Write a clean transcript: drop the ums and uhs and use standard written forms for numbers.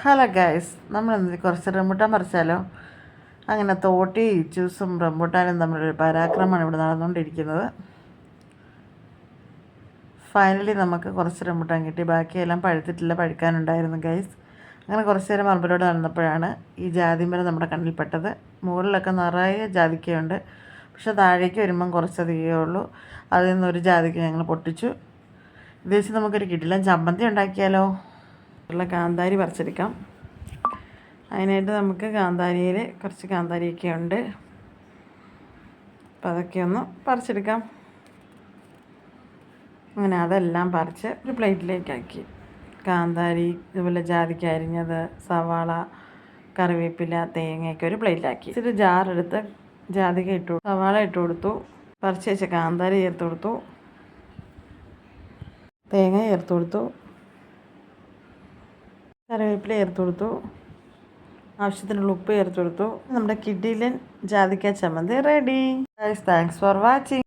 Hello guys, നമ്മൾ കുറച്ച് rambutan പറിച്ചാലോ? അങ്ങനെ തോട്ടി ജ്യൂസും റംബൂട്ടാനും തമ്മിലൊരു പരാക്രമമാണ് ഇവിടെ നടന്നുകൊണ്ടിരിക്കുന്നത്. ഫൈനലി നമുക്ക് കുറച്ച് റംബൂട്ടാൻ കിട്ടി. ബാക്കിയെല്ലാം പഴുത്തിട്ടില്ല, പഴുക്കാനുണ്ടായിരുന്നു ഗൈസ്. അങ്ങനെ കുറച്ച് നേരം പറമ്പിലൂടെ നടന്നപ്പോഴാണ് ഈ ജാതിമരം നമ്മുടെ കണ്ണിൽപ്പെട്ടത്. മുകളിലൊക്കെ നിറയെ ജാതിക്കയുണ്ട്, പക്ഷെ താഴേക്ക് വരുമ്പം കുറച്ചധികമേ ഉള്ളൂ. അതിൽ നിന്നൊരു ജാതിക്ക ഞങ്ങൾ പൊട്ടിച്ചു. ഇത് വെച്ച് നമുക്കൊരു കിടിലൻ ചമ്മന്തി ഉണ്ടാക്കിയാലോ? ഉള്ള കാന്താരി പറിച്ചെടുക്കാം. അതിനായിട്ട് നമുക്ക് കാന്താരിയിൽ കുറച്ച് കാന്താരിയൊക്കെ ഉണ്ട്, അപ്പോൾ അതൊക്കെ ഒന്ന് പറിച്ചെടുക്കാം. അങ്ങനെ അതെല്ലാം പറിച്ച് ഒരു പ്ലേറ്റിലേക്കാക്കി. കാന്താരി, ഇതുപോലെ ജാതിക്ക അരിഞ്ഞത്, സവാള, കറിവേപ്പില, തേങ്ങയൊക്കെ ഒരു പ്ലേറ്റിലാക്കി. ഇച്ചിരി ജാറെടുത്ത് ജാതിക്ക ഇട്ടു, സവാള ഇട്ട് കൊടുത്തു, പറിച്ച് വെച്ച കാന്താരി ചേർത്ത് കൊടുത്തു, തേങ്ങ ചേർത്ത് കൊടുത്തു, കറിവേപ്പില ചേർത്ത് കൊടുത്തു, ആവശ്യത്തിനുള്ള ഉപ്പ് ചേർത്ത് കൊടുത്തു. നമ്മുടെ കിടിലൻ ജാതിക്ക ചമ്മന്തി റെഡി. Thanks for watching.